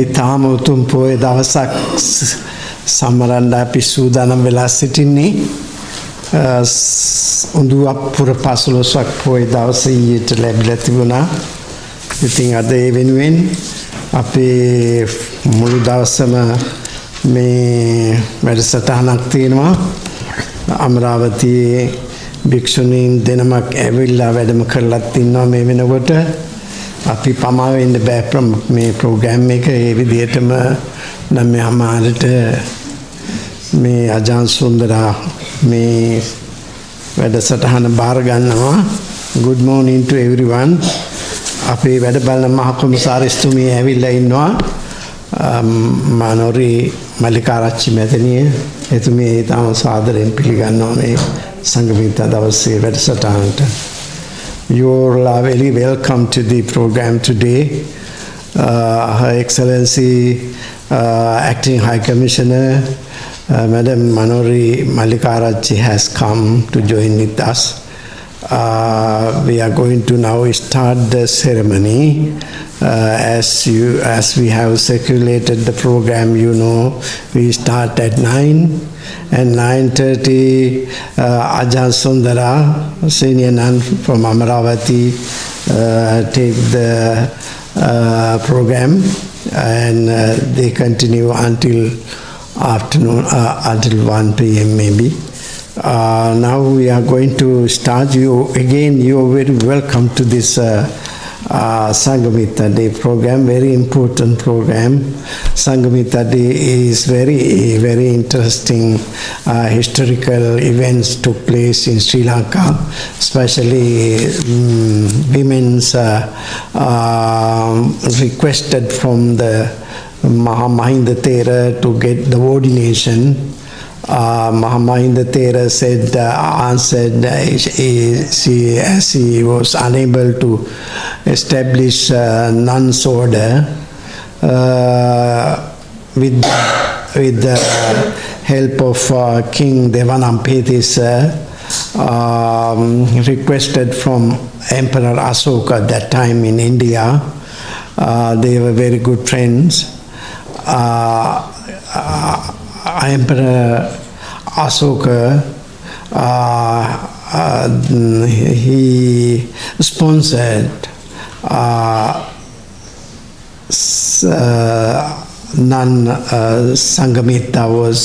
ඉතාම උතුම් පොය දවසක් සමරන්න අපි සූදානම් වෙලා සිටින්නේ. උඳුවප්පුර 15ක් පොය දවසේ ඊට ලැබිලා තිබුණා. ඉතින් අද ඒ වෙනුවෙන් අපේ මුළු දවසම මේ වැඩසටහනක් තියෙනවා. අමරාවතියේ භික්ෂුණීන් දෙනමක් ඇවිල්ලා වැඩම කරලත් ඉන්නවා මේ වෙනකොට. අපි පමා වෙන්න බෑ මේ ප්‍රෝග්‍රෑම් එක ඒ විදිහටම නම් මෙහාට මේ අජාන් සුන්දරා මේ වැඩසටහන බාර ගන්නවා. good morning to everyone. අපේ වැඩ බලන මහ කොමසාරිස්තුමිය ඇවිල්ලා ඉන්නවා. මානෝරි මල්ලිකාරච්චි මැතිණිය එතුමිය ඊටම සාදරයෙන් පිළිගන්නවා මේ සංඝමිත්තා දවසේ වැඩසටහනට. You all are very welcome to the program today. Her Excellency Acting High Commissioner Madam Manori Mallikarachchi has come to join with us. We are going to now start the ceremony. As we have circulated the program, you know, we start at 9. And 9:30, Ajahn Sundara, senior nun from Amaravati, take the program, and they continue until afternoon, until 1 p.m. maybe. Now we are going to start. You are very welcome to this Sanghamitta Day program, very important program. Sanghamitta Day is very interesting. Historical events took place in Sri Lanka, especially women's requested from the Mahamahinda Thera to get the ordination. Mahamahinda Thera answered as he was unable to establish nuns order with the help of King Devanampethis, requested from Emperor Asoka at that time in India. They were very good friends. Emperor Asoka, he sponsored nun Sanghamitta was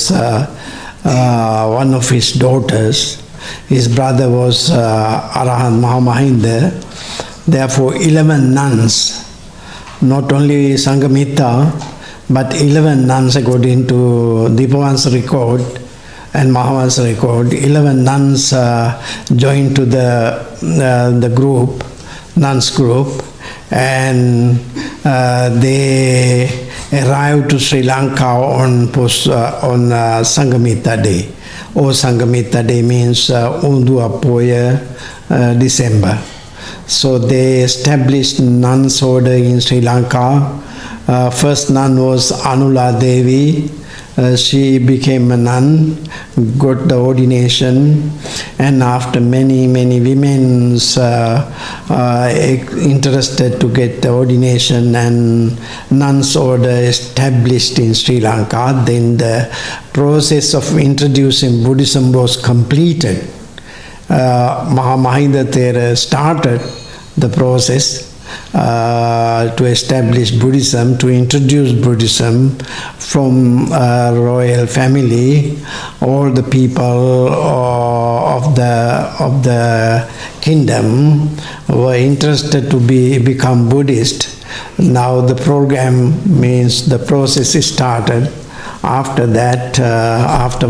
one of his daughters. His brother was Arahant Mahamahinda. Therefore 11 nuns, not only Sanghamitta, but 11 nuns according to Dipavan's record and Mahavan's record. 11 nuns joined to the group, nuns group, and they arrived to Sri Lanka on Sanghamitta Day. Sanghamitta Day means Unduapoya December. So they established nuns order in Sri Lanka. First nun was Anuradhapura. She became a nun, got the ordination, and after many women interested to get the ordination and nuns order established in Sri Lanka, then the process of introducing Buddhism was completed. Mahamahinda Thera started the process to establish Buddhism, to introduce Buddhism from royal family. All the people of the kingdom were interested to become Buddhist. Now the program means the process is started. After that, after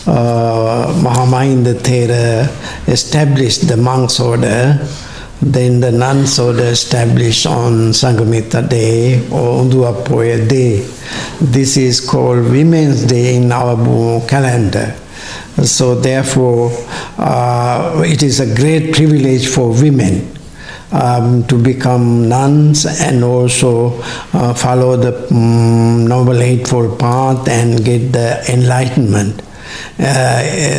Mahamahinda Thera established the monks order, then the nuns order established on Sanghamitta Day or Unduapoya Day. This is called Women's Day in our calendar. So therefore, it is a great privilege for women to become nuns and also follow the Noble Eightfold Path and get the enlightenment.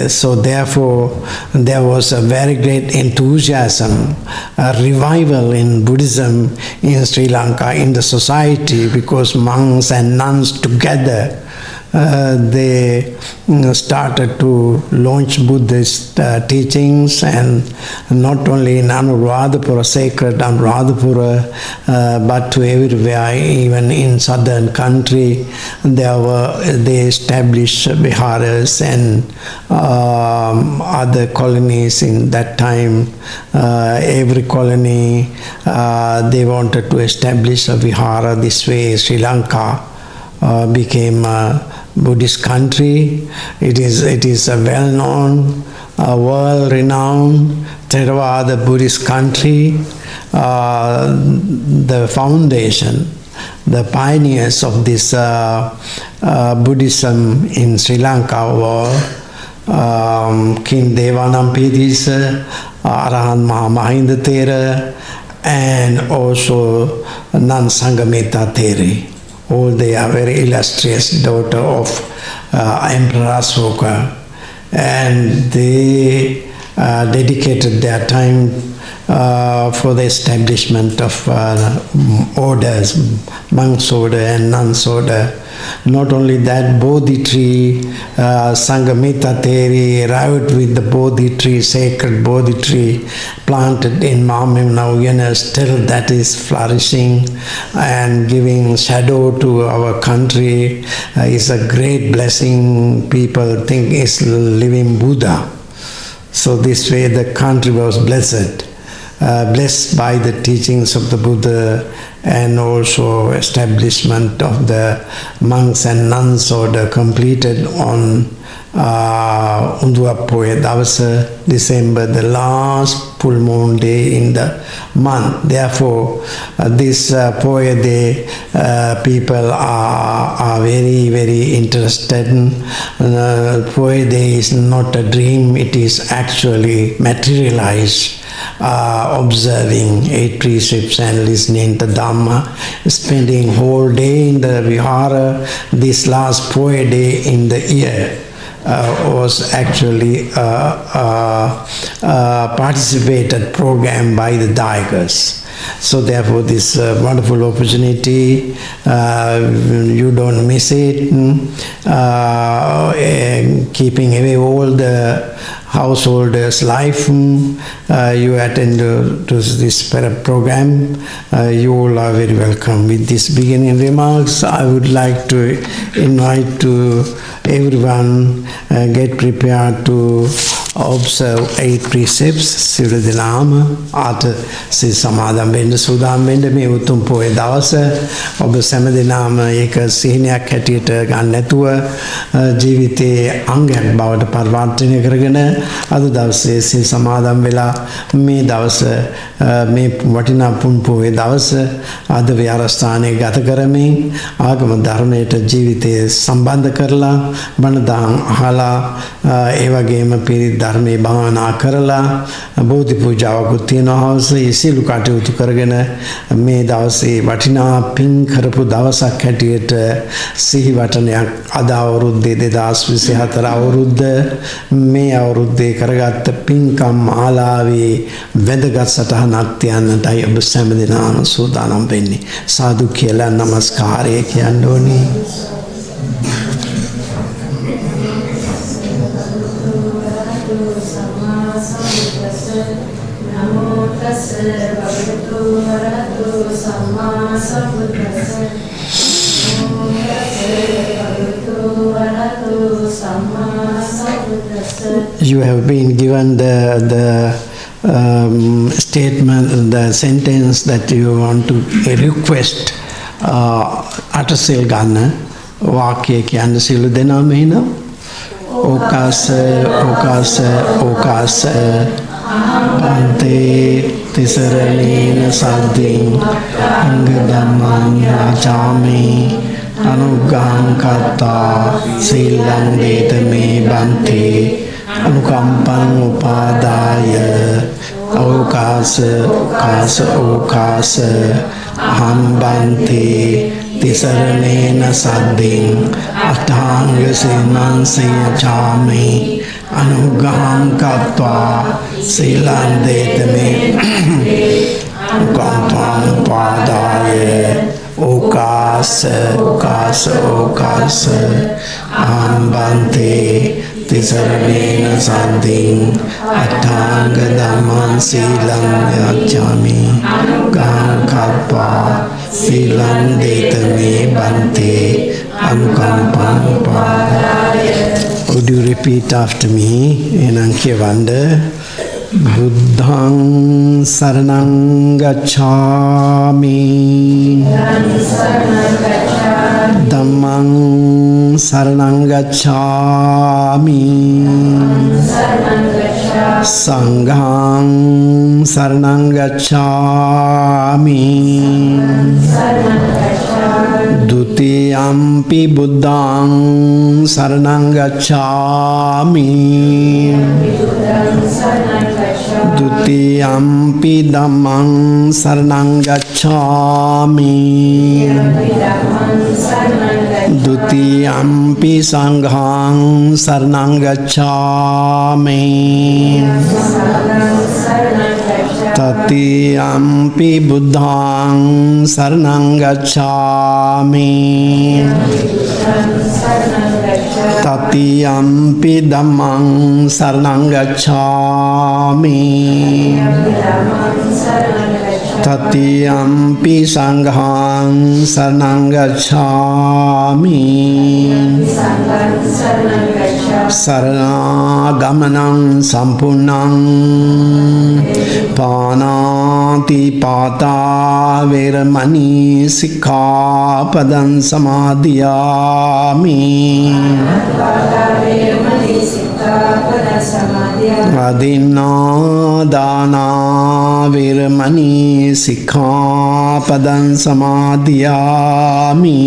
So therefore, there was a very great enthusiasm, a revival in Buddhism in Sri Lanka, in the society, because monks and nuns together, they started to launch Buddhist teachings, and not only in Anuradhapura, sacred Anuradhapura, but to everywhere, even in southern country, they established viharas and other colonies in that time. Every colony, they wanted to establish a vihara. This way Sri Lanka became a Buddhist country. It is a well-known, world-renowned Theravada Buddhist country. The foundation, the pioneers of this Buddhism in Sri Lanka were King Devanampiris, Arahant Mahamahinda Thera, and also Nun Sanghamitta Theri. All they are very illustrious daughter of Emperor Asoka, and they dedicated their time for the establishment of orders, monks order and nuns order. Not only that, Bodhi Tree, Sanghamitta Theri arrived with the Bodhi Tree, sacred Bodhi Tree, planted in Mamimnauyana. Still that is flourishing and giving shadow to our country. Is a great blessing. People think is living Buddha. So this way the country was blessed. Blessed by the teachings of the Buddha, and also establishment of the monks and nuns order completed on Unduappoya Davasa, December, the last full moon day in the month. Therefore, this Poya Day, people are very, very interested. Poya Day is not a dream, it is actually materialized. Observing 8 precepts and listening to Dhamma, spending whole day in the Vihara. This last Poya Day in the year was actually a participated program by the Dayakas. So therefore this wonderful opportunity, you don't miss it. Keeping away all the householders' life, you attend to this program, you all are very welcome. With this beginning remarks, I would like to invite to everyone, get prepared to observe 8 precepts. Sivra Dinama, Ata Si Samadam Venda Sudam Venda Me Utum Poe Davasa, Oba Samadinama Eka Sihniak Hatita Ganetua, Jivite Angak Bauta Parvatini Kragana, Other Davase Si Samadam Villa, Me Davasa, Me Vatina Pumpoe Davasa, Ada Vyarastani Gatakarami, Agama Dharmeta Jivite Sambanda Karla, Banadang Hala, Eva Game Piri ධර්මයේ භාවනා කරලා බෝධි පූජාවකුත් තියෙනවා හවසේ සියලු කටයුතු කරගෙන මේ දවසේ වටිනා පින් කරපු දවසක් හැටියට සිහි වටනයක් අද අවුරුද්දේ 2024 අවුරුද්ද මේ අවුරුද්දේ කරගත්ත පින්කම් මාලාවේ වැදගත් සටහනක් තියන්නටයි ඔබ සෑම දිනම සූදානම් වෙන්නේ සාදු කියලා නමස්කාරය කියන්න ඕනේ You have been given the statement, the sentence that you want to request අටසිල් ගන්න වාක්‍ය කියන්න සියලු දෙනාම එනවා ඕකාස Ante Tisaranena Sadhin Anga Dhammam Rajami Anugam Kata Silang Vedame Bante Anukampang Upadaya Okasa Hambante තිසරණේන සද්දින් අටාංග සීලං යචාමි අනුග්‍රහං කତ୍වා සීලං දේතමේ ගාතං පාදාය ඕකාස ආම්බන්තේ තිසරණේන සද්දින් අටාංග ධම්මං සීලං යච්ඡාමි අනුග්‍රහං කତ୍වා සීලං දේතමේ බන්තේ අනුකම්පං පාදාය. Would you repeat after me? Enang කියවන්න. Buddhaං සරණං ගච්ඡාමි ධම්මං සරණං ගච්ඡාමි සංඝං සරණං ගච්ඡාමි ဒုတိယံ පි බුද්ධං සරණං ගච්ඡාමි ဒုတိယံ පි ධම්මං සරණං ගච්ඡාමි ဒုတိယံ පි සංඝං සරණං ගච්ඡාමි တတိယံ පි බුද්ධං සරණං ගච්ඡාමි တတိယံ පි ධම්මං සරණං ගච්ඡාමි တတိယံ පි සංඝං සරණං ගච්ඡාමි สรณาගමනං සම්පූර්ණං පානාති පාතා වේරමණී සික්ඛාපදං සමාදියාමි අදින්නා දානා වේරමණී සික්ඛාපදං සමාදියාමි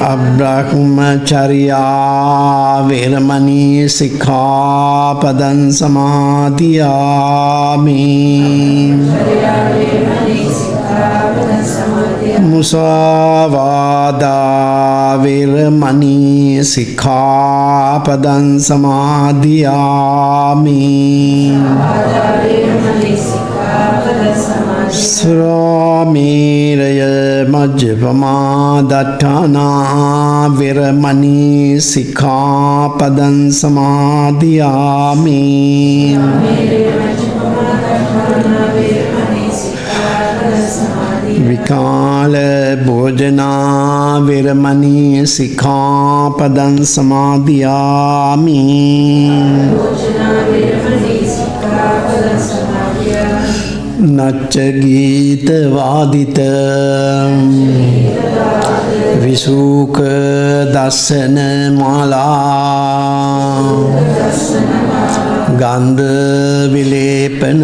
අබ්‍රහ්මචර්යා වේරමණී සික්ඛාපදං සමාදියාමි මුසාවාදා වේරමණී සික්ඛාපදං සමාදියාමි සුරාමේරය මජ්ජපමා දට්ඨානා වේරමණී සික්ඛාපදං සමාදියාමි විකාල භෝජනා වේරමණී සික්ඛාපදං සමාදියාමි නච්ච ගීත වාදිත විසුක දස්සන මාලා ගන්ධ විලේපන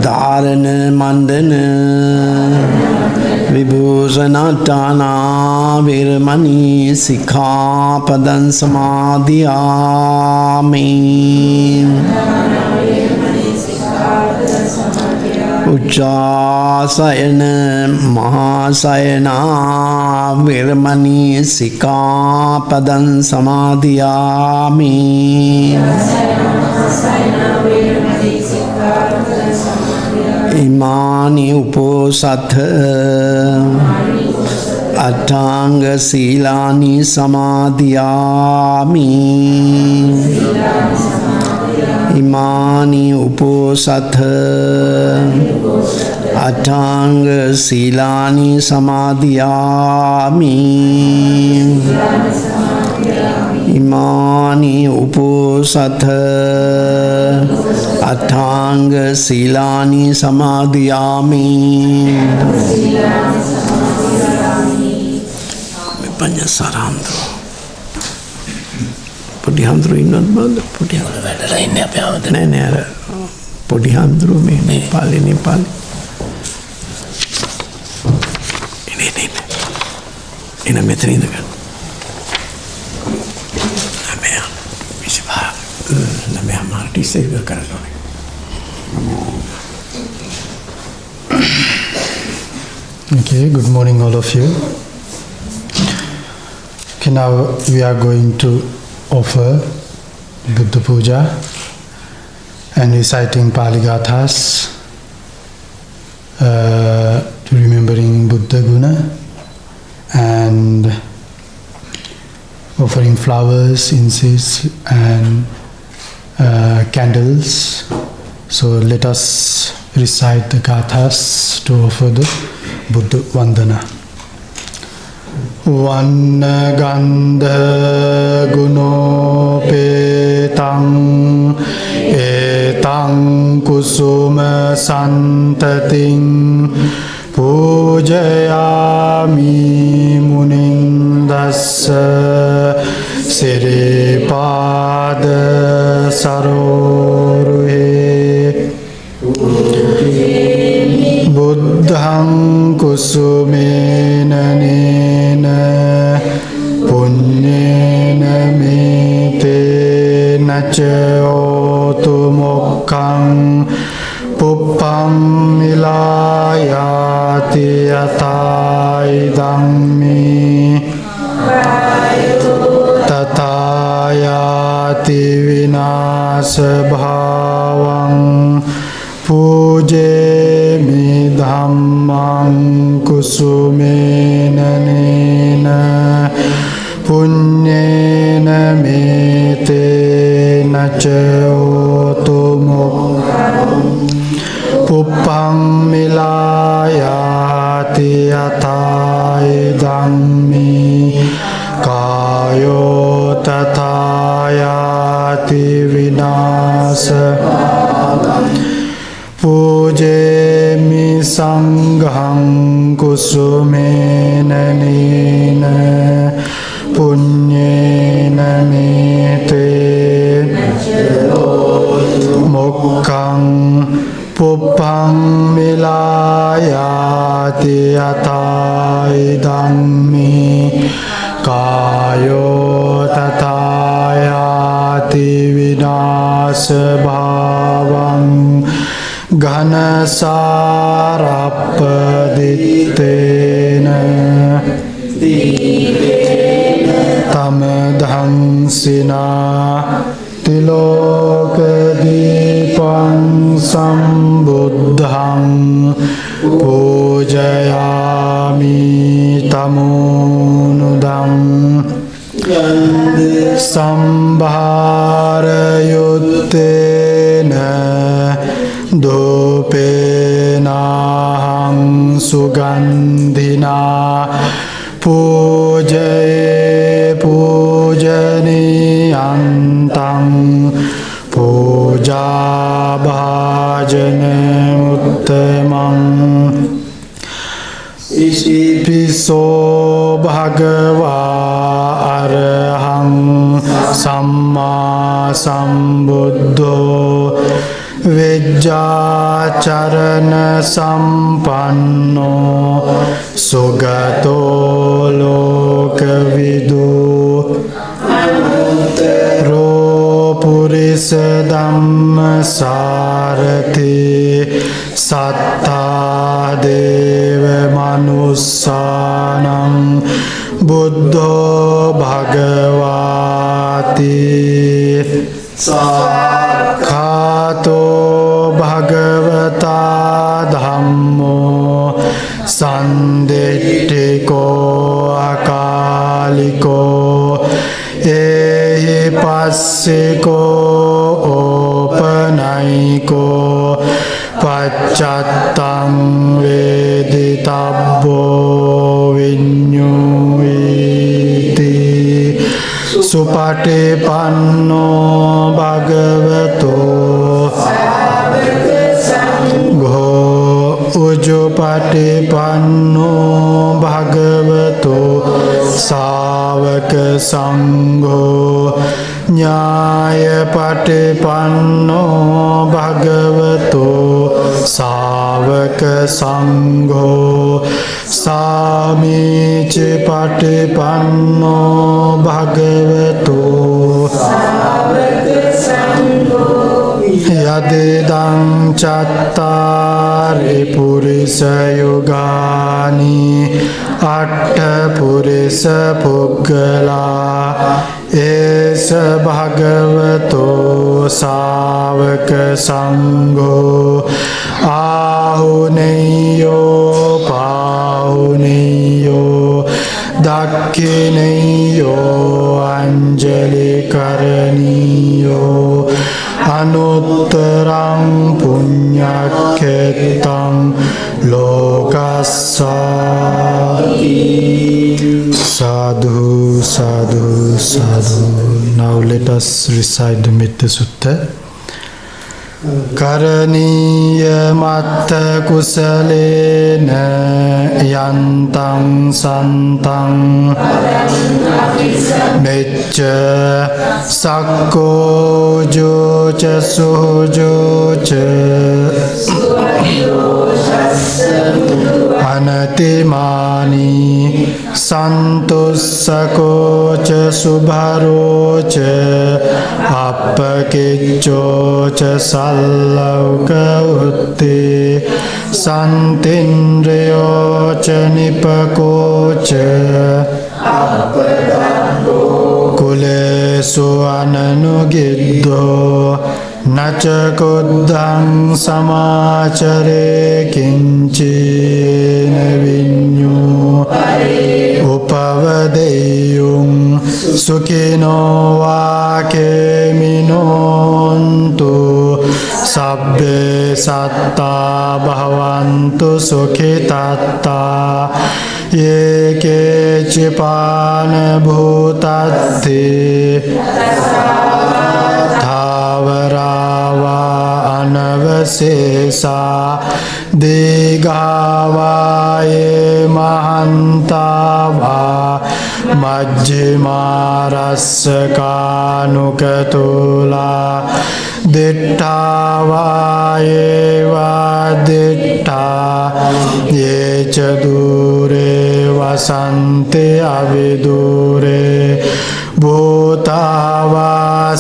ධාරණ මණ්ඩන විභූෂණාටානා වේරමණී සික්ඛාපදං සමාදියාමි උච්චාසයන මහාසයනා වේරමණී සික්ඛාපදං සමාදියාමි ඉමානි උපෝසත අටාංග සීලානි සමාදියාමි ඉමානි උපෝසත අටාංග සීලානි සමාදියාමි ඉමානි උපෝසත අටාංග සීලානි සමාදියාමි පඤ්ඤාසාරාන්තෝ පොඩි හඳුරු ඉන්නත් බඳ පොඩි හඳුරු වැඩලා ඉන්නේ අපේ ආවද නෑ අර පොඩි හඳුරු මේ නේපාලේ එන මෙතන ඉඳගෙන නෑ විශ්වා නෑ මාර්ටි සේව කරනවා Okay, good morning all of you. Okay, now we are going to offer Buddha Puja and reciting Pali Gathas to remembering Buddha Guna and offering flowers, incense and candles. So let us recite the Gathas to offer the Buddha Vandana. Vanna gandha gunopetang etang kusuma santating pujayami munindassa siripada saroruhe Buddhang kusumena nena punyena mite naca otu mokkang puppang milayati atai dhammi tatayati vinasa bhavang Puje mi dhammang kusumena nena punyena mete naca otu mokkang puppang milayati atai dhammi kayo tatayati vinasa Puje mi sanghang kusumena nena punyena mite mokkang puppang milayati atai dhammi kayo tatayati vinasa bhavang Ghana sarapadittena tamadhangsina tilokadipang sambuddhang pujayami tamunudang sambharayuttena Dopenahang sugandhina pujaye pujaniyantang puja bhajane uttamang Ipiso bhagava arahang samma sambuddho Vijjacharana sampanno sugato lokavidu ro purisa dhamma sarati satta deva manussanam buddho bhagavati Khato bhagavata dhammo sandittiko akaliko ehi passiko opanaiko paccattang veditabbo vinyuiti Supatipanno bhagavato Go ujupatipanno bhagavato Savaka sangho Nyaya patipanno bhagavato Savaka sangho Samici patipanno bhagavato Yadidang cattara Paripurisa Yogani Atta Purisa Puggala Esa Bhagavato Savaka Sangho Ahuneyo Pahuneyo Dakhineyo Anjali Karaniyo Anuttarang Punyakhetam Lokassa. Sadhu, sadhu, sadhu. Now let us recite the Metta Sutta. Karaniya matta kusalena yantang santang mecca sakko joca sujoca anatimani santussakoca subharoca appakiccoca sallauka utti santindriyoca nipakoca kulesu ananugiddo naca kuddhang samacare kincina vinyu upavadeyum sukhino vake minontu sabbe satta bhavantu sukhitatta ye kecipana bhutatti thavarava anavasesa digavaye mahantava majjimaraskanukatula dittavaye vaditta ye chadure vasanti avidure bhutava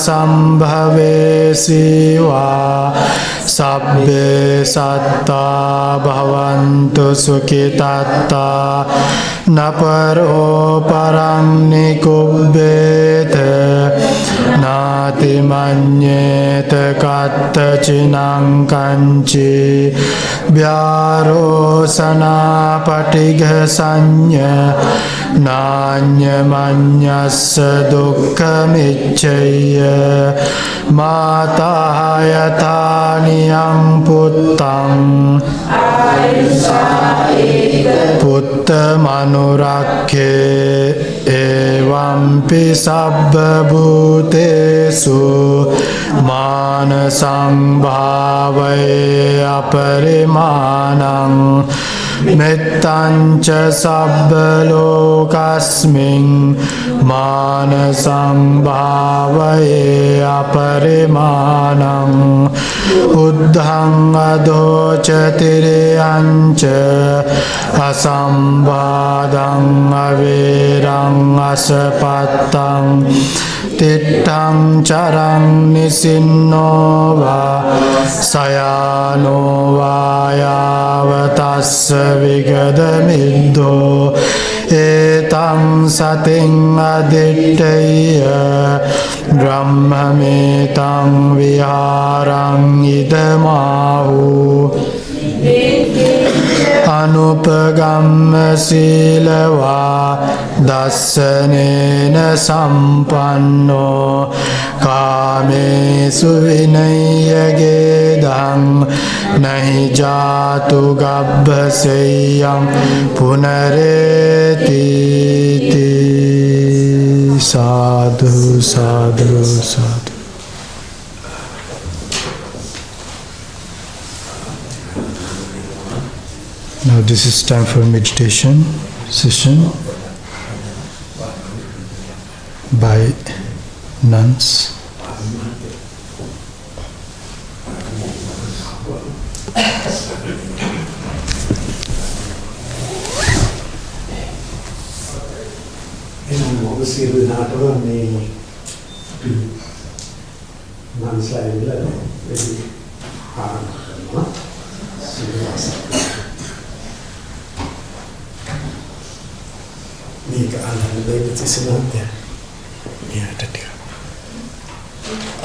sambhave siva sabbe satta bhavantu sukhitatta naparo parang nikubbete nati manyete kattachinang kanchi vyarosana patigha sanya nanya manyassa dukkhamicchaya matahayathaniyang puttang puttamanurakhe evampi sabba bhutesu manasang bhavaye aparimanang mettanca sabba lokasming manasang bhavaye aparimanang uddhang adoca tiriyanca asambhadang avirang asapattang tittang carang nisinno va sayano vayavatassa vigadamiddo etang sating adittaya brahmametang viharang idamahu anupagamma silava dassanena sampanno kamesu vinayagedang nahi jatu gabbaseyam punaretiti. Sadhu, sadhu, sadhu. Now this is time for meditation session by nuns.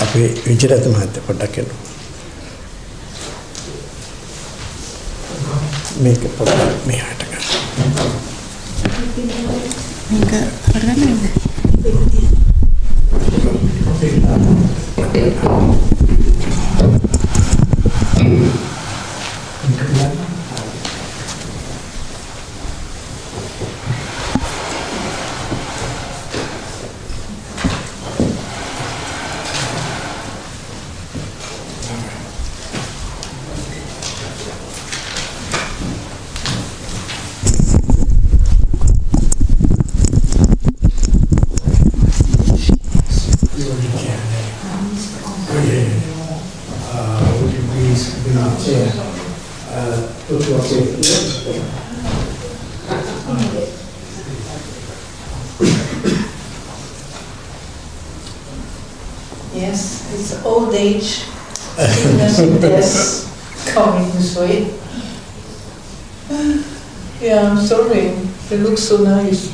අපේ විජිරත මහත්තයා පොඩ්ඩක් එන්න. මේක පොඩ්ඩක් මෙහාට ගන්න. මේක අරගන්නද? Yes, it's old age, sickness and death coming this way. Yeah, I'm sorry. It looks so nice.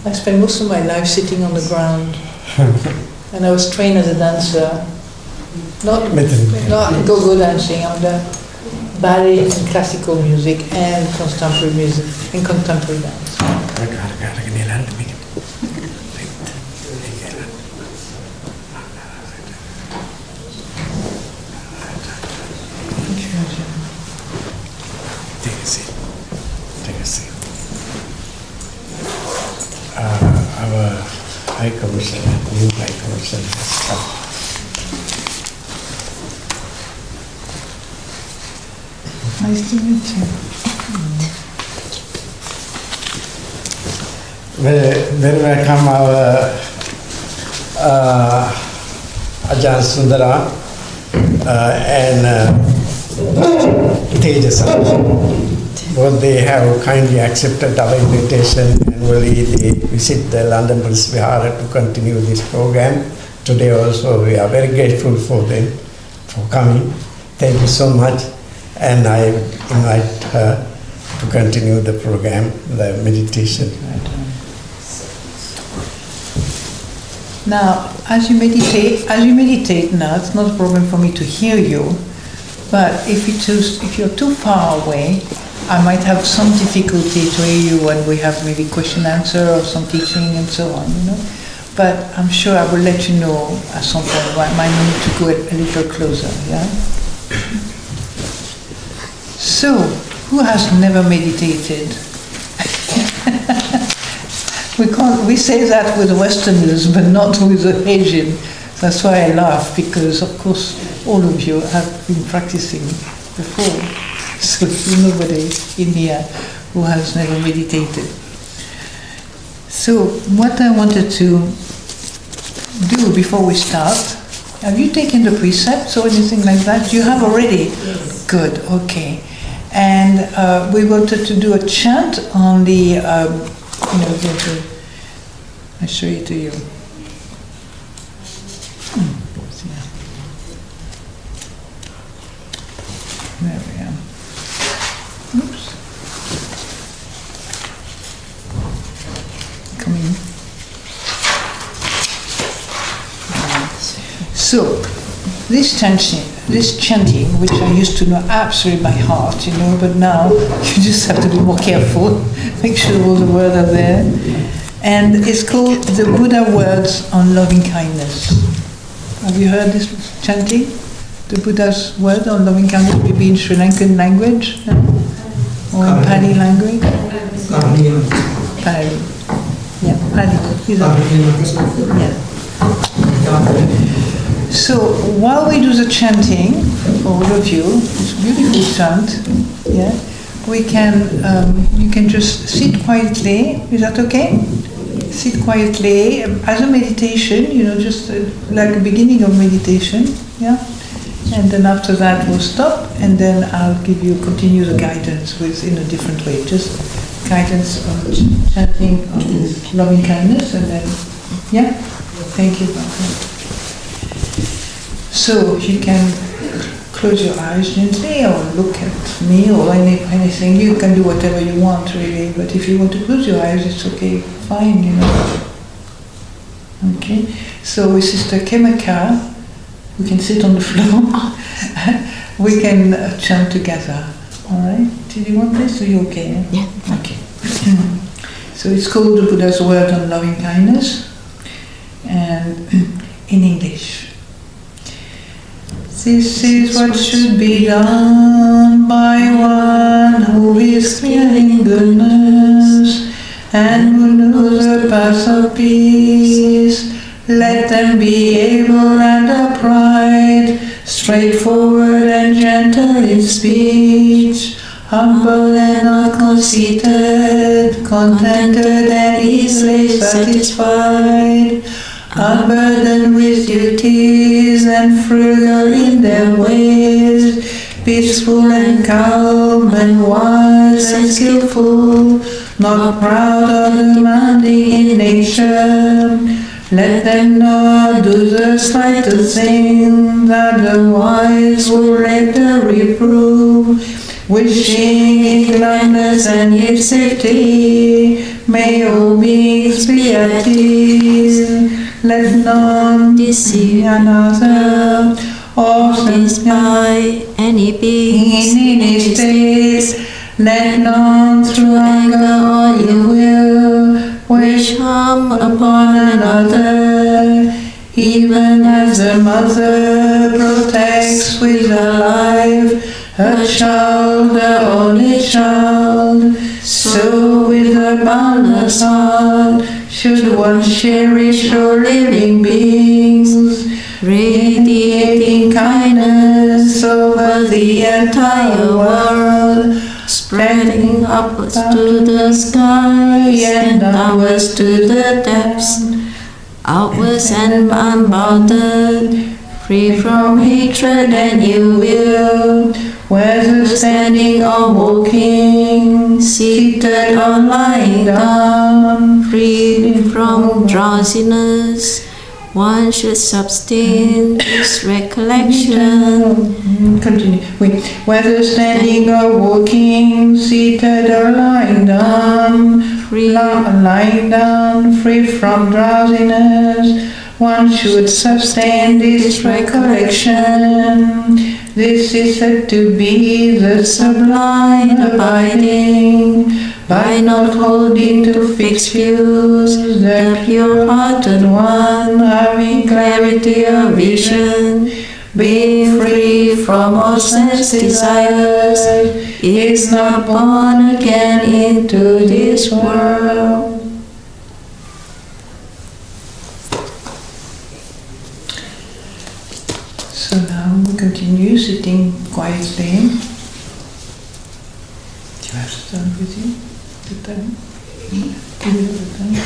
I spent most of my life sitting on the ground, and I was trained as a dancer. Not go-go dancing. I'm the ballet and classical music and contemporary music and contemporary dance. Take a seat. Our High Commissioner, new High Commissioner has come. Nice to meet you. Very welcome our Ajahn Sundara and Tejas. Both they have kindly accepted our invitation and will visit the London Buddhist Vihara to continue this program. Today also we are very grateful for them for coming. Thank you so much, and I invite her to continue the program, the meditation. Now, as you meditate now, it's not a problem for me to hear you, but if you're too far away, I might have some difficulty to hear you when we have maybe question answer or some teaching and so on, you know. But I'm sure I will let you know at some point when I might need to go a little closer, yeah? So, who has never meditated? We say that with Westerners, but not with the Asian. That's why I laugh, because of course all of you have been practicing before. So there's nobody in here who has never meditated. So what I wanted to do before we start, have you taken the precepts or anything like that? You have already? Yes. Good, okay. And we wanted to do a chant on the, I'll show it to you. There we are. Oops. Come in. So, this chanting, which I used to know absolutely by heart, you know, but now you just have to be more careful, make sure all the words are there. And it's called the Buddha words on loving kindness. Have you heard this chanting? The Buddha's word on loving kindness, maybe in Sri Lankan language or in Pali language? Pali. Yeah, Pali. Yeah. So while we do the chanting, for all of you, it's a beautiful chant, yeah, we can, you can just sit quietly. Is that okay? Sit quietly as a meditation, you know, just like a beginning of meditation, yeah. And then after that we'll stop, and then I'll continue the guidance in a different way, just guidance on chanting on loving kindness, and then, yeah, thank you. So you can close your eyes gently or look at me or anything. You can do whatever you want really, but if you want to close your eyes, it's okay, fine, you know. Okay, so with Sister Kemaka, we can sit on the floor. We can chant together. All right? Did you want this? Are you okay? Yeah. Okay. So it's called the Buddha's Word on Loving Kindness, and in English. This is what should be done by one who is clear in goodness and who knows the path of peace. Let them be able and upright, straightforward and gentle in speech, humble and not conceited, contented and easily satisfied, unburdened with duties and frugal in their ways, peaceful and calm and wise and skillful, not proud or demanding in nature. Let them not do the slightest thing, otherwise will later reprove, wishing in gladness and in safety, may all beings be at ease. Let none deceive another, or despise any being in any state. Let none through anger or ill will wish harm upon another, even as a mother protects with her life her child, her only child, so with her boundless heart should one cherish all living beings, radiating kindness over the entire world, spreading upwards to the sky and downwards to the depths, outwards and unbounded, free from hatred and ill will, whether standing or walking, seated or lying down, free from drowsiness. One should sustain this recollection. Continue. Whether standing or walking, seated or lying down, free from drowsiness, one should sustain this recollection. This is said to be the sublime abiding, by not holding to fixed views, the pure-hearted one, having clarity of vision, being free from all sense desires, is not born again into this world. So now we continue sitting quietly. Do you have to stand with you? The time? Do you have the time?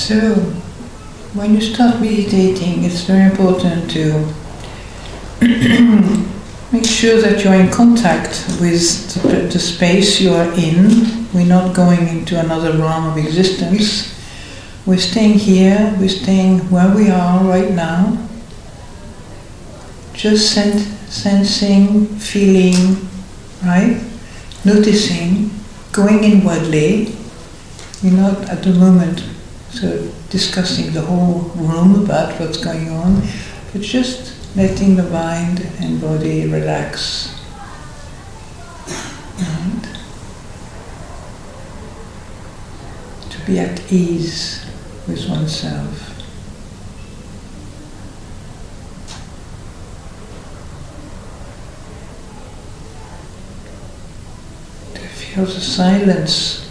So, when you start meditating, it's very important to make sure that you're in contact with the space you are in. We're not going into another realm of existence. We're staying here, we're staying where we are right now. Just sensing, feeling, right? Noticing, going inwardly. We're not at the moment discussing the whole room about what's going on, but just letting the mind and body relax. And to be at ease with oneself. To feel the silence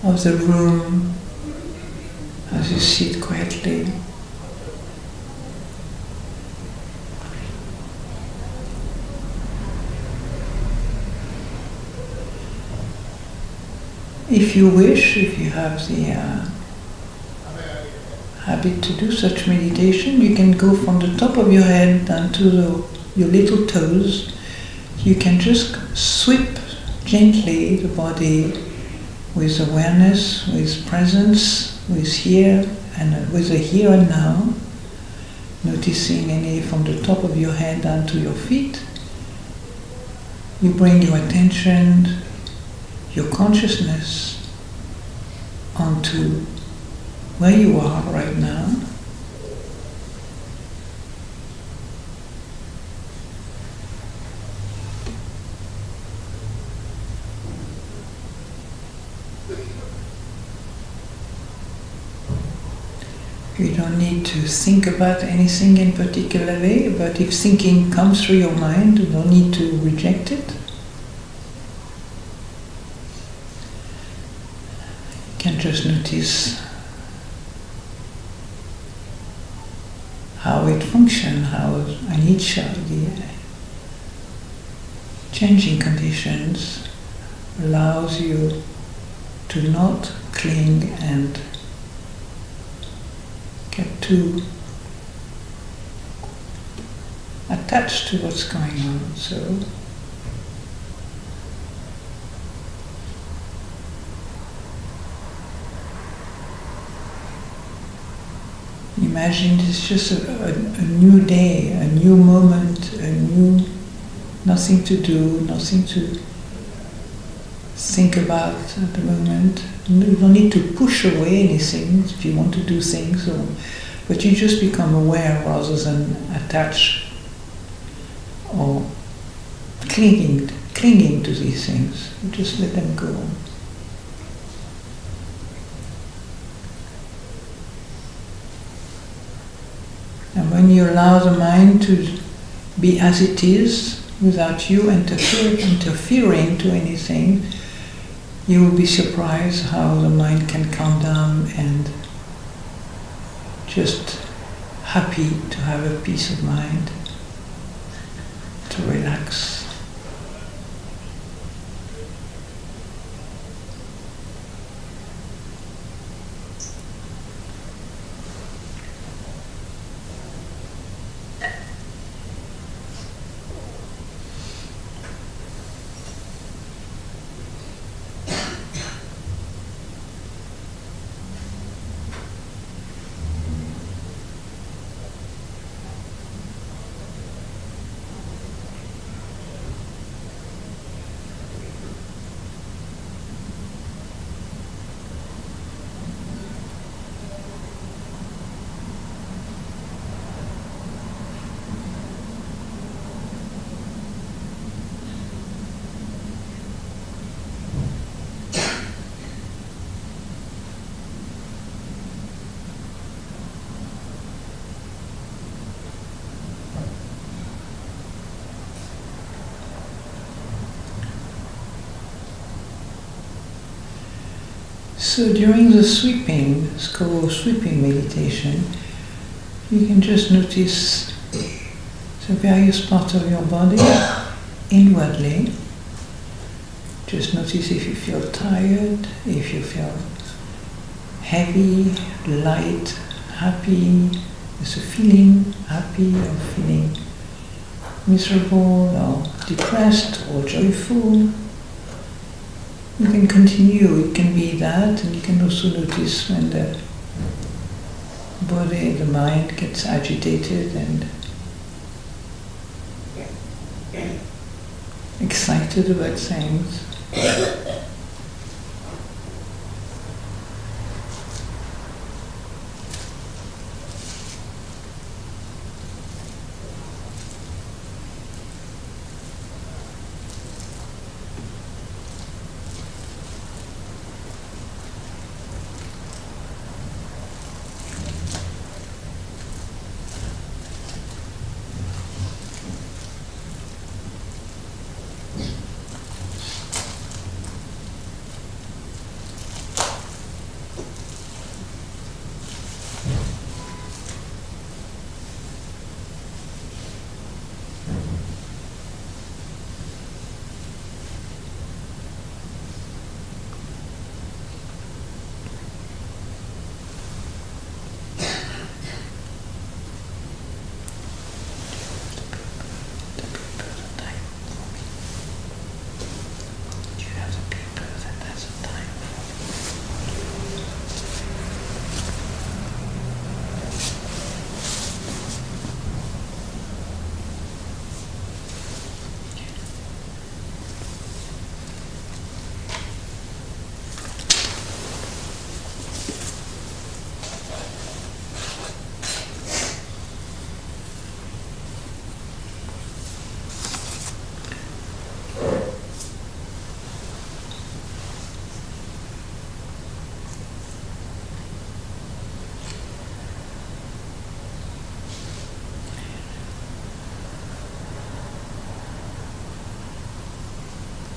of the room as you sit quietly. If you wish, if you have the habit to do such meditation, you can go from the top of your head down to your little toes. You can just sweep gently the body with awareness, with presence, with here and with the here and now, noticing any from the top of your head down to your feet. You bring your attention, your consciousness onto where you are right now. You don't need to think about anything in particular way, but if thinking comes through your mind, you don't need to reject it. You can just notice how it functions, how anicca, the changing conditions, allows you to not cling and get too attached to what's going on. So imagine it's just a new day, a new moment, a new nothing to do, nothing to think about at the moment. You don't need to push away anything if you want to do things, but you just become aware rather than attached or clinging to these things. You just let them go. And when you allow the mind to be as it is, without you interfering to anything, you will be surprised how the mind can calm down and just happy to have a peace of mind, to relax. So during the sweeping, it's called sweeping meditation, you can just notice the various parts of your body inwardly. Just notice if you feel tired, if you feel heavy, light, happy. There's a feeling happy or feeling miserable or depressed or joyful. You can continue, it can be that, and you can also notice when the body, the mind gets agitated and excited about things.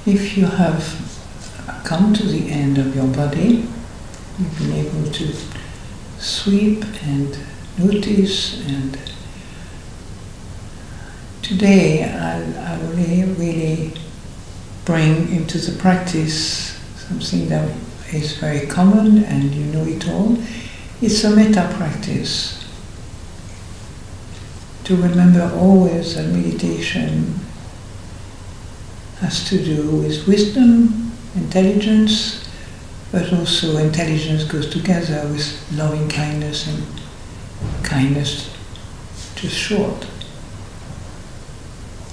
If you have come to the end of your body, you've been able to sweep and notice, and today I will really bring into the practice something that is very common and you know it all. It's a metta practice. To remember always that meditation has to do with wisdom, intelligence, but also intelligence goes together with loving kindness, and kindness just short.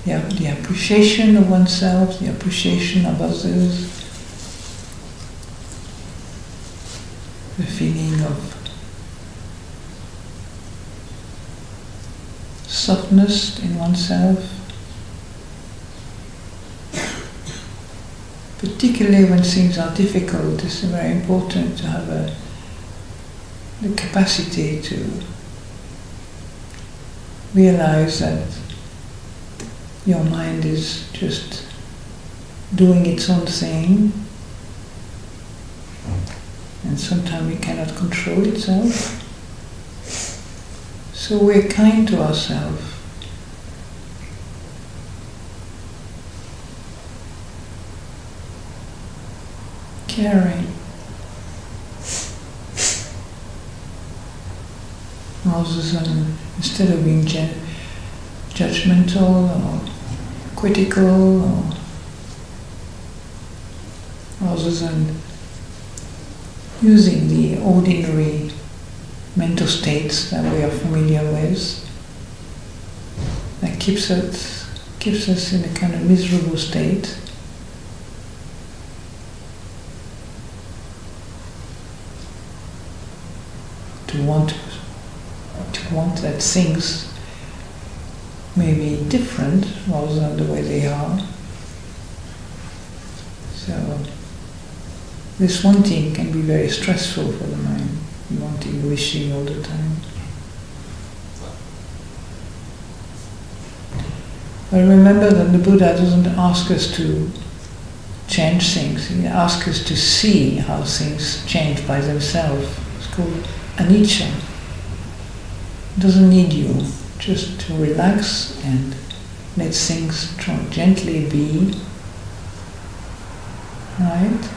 The appreciation of oneself, the appreciation of others, the feeling of softness in oneself, particularly when things are difficult. It's very important to have the capacity to realize that your mind is just doing its own thing, and sometimes it cannot control itself. So we're kind to ourselves. Caring. Rather than, instead of being judgmental or critical, or rather than using the ordinary mental states that we are familiar with, that keeps us in a kind of miserable state. To want that things may be different rather than the way they are. So this wanting can be very stressful for the mind. Wanting, wishing all the time. But remember that the Buddha doesn't ask us to change things. He asks us to see how things change by themselves. It's called anicca. It doesn't need you. Just to relax and let things gently be. Right?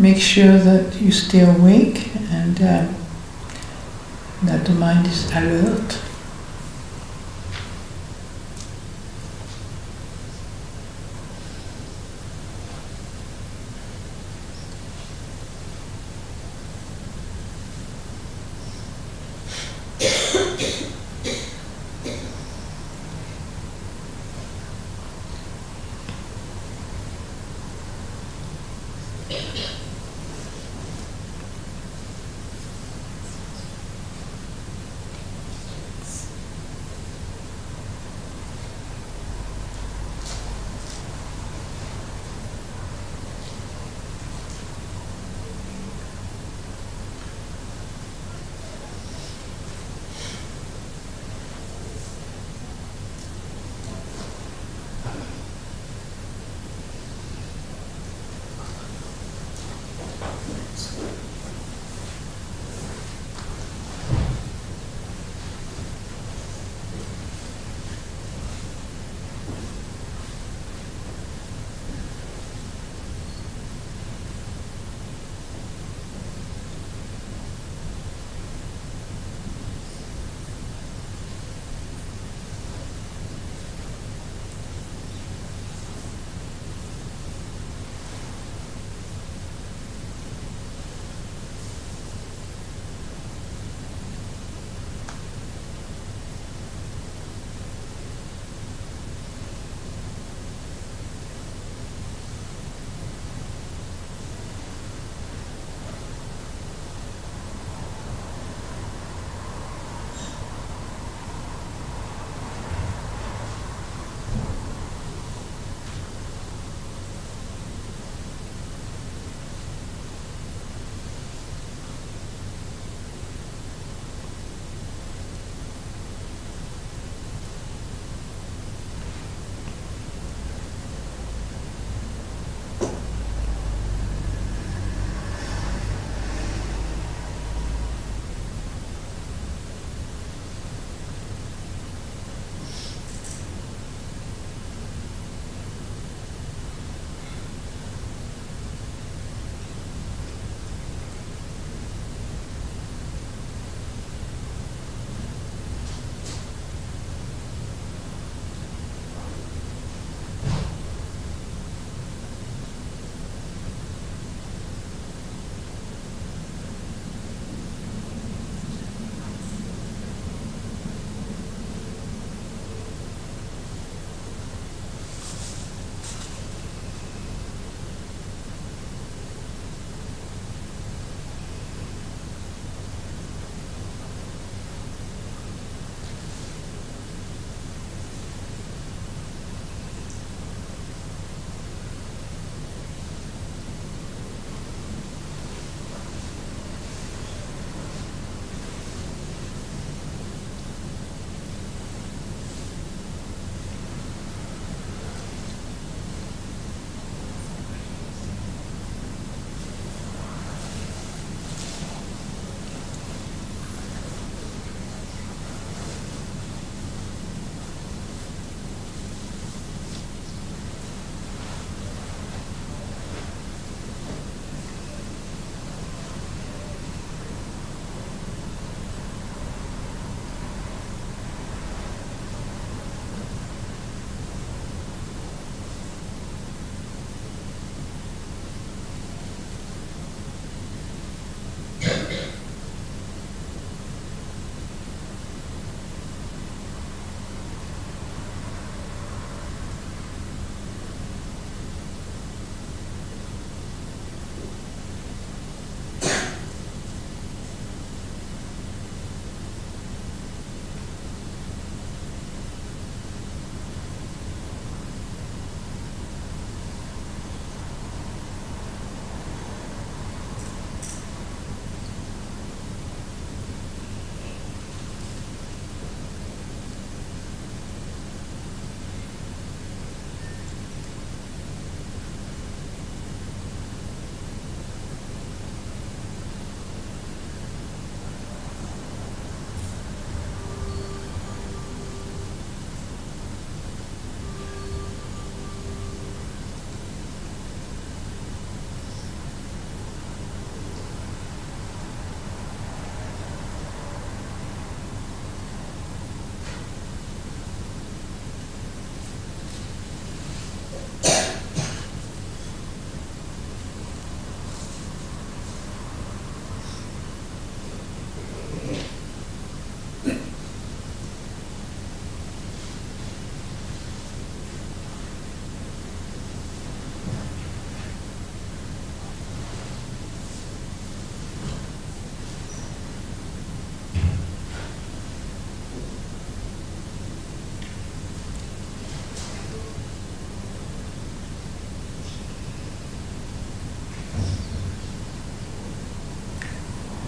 Make sure that you stay awake and that the mind is alert.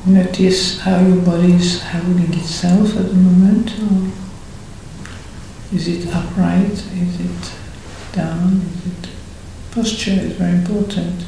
Notice how your body is holding itself at the moment. Or is it upright? Is it down? Is it posture is very important.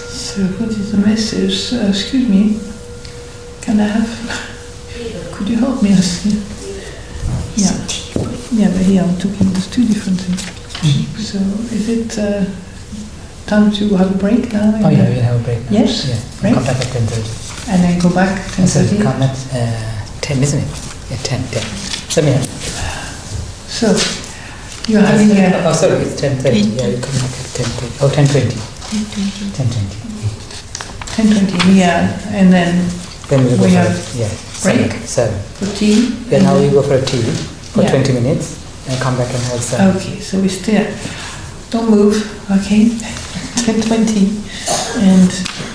So what is the message? Excuse me, can I have, could you help me? Yeah, yeah, but here I'm talking, there's two different things. So is it time to have a break now? Oh yeah, we'll have a break now. Yes, Yeah, break. come back at 10:30. And then go back at So 10:30? come at 10, isn't it? Yeah, 10. Samir. So, you're having a... Oh, sorry, it's 10:30. Yeah, you come back at 10:30. Oh, 10:20. 10:20. 10:20, yeah, and then Then we'll go we for have yeah, break? 7. for tea. Yeah, and now then- we go for a tea for Yeah. 20 minutes and come back and have 7. Okay, so we stay. Don't move, okay? 10:20, and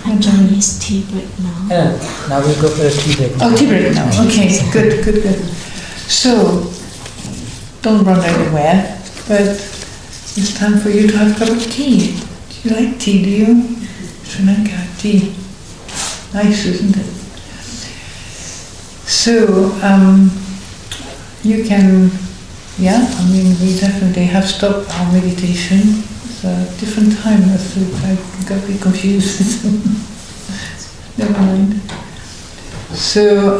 Actually, it's tea break now. Yeah, now we go for a tea break. oh, tea break now. Okay, good. So don't run anywhere, but it's time for you to have a cup of tea. Do you like tea? Do you? Sri Lanka tea, nice, isn't it? So you can. Yeah, I mean, we definitely have stopped our meditation. It's a different time. I got a bit confused. Never mind. So,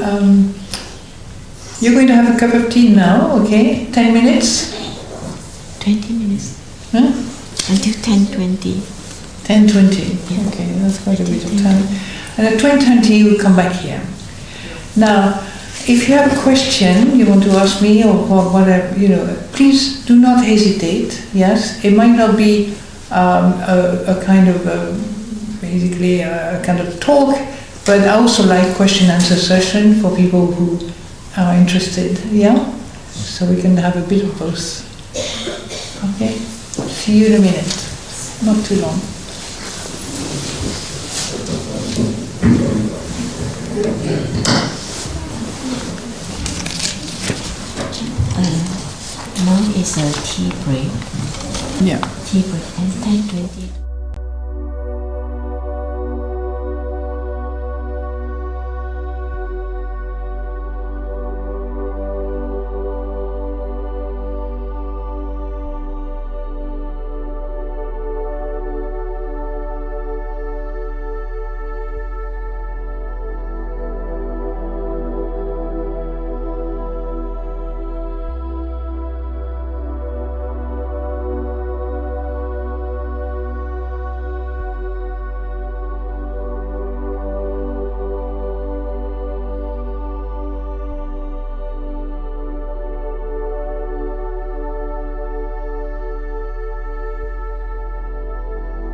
you're going to have a cup of tea now, okay? 10 minutes? 20 minutes. Huh? Until 10:20. 10:20. Okay, that's quite a bit of time. And at 20:20, we'll come back here. Now, if you have a question you want to ask me or whatever, please do not hesitate. Yes, it might not be a kind of basically a kind of talk, but I also like question-answer session for people who are interested. Yeah, so we can have a bit of both. Okay, see you in a minute. Not too long. Now is a tea break. Yeah. Tea break and 10:20.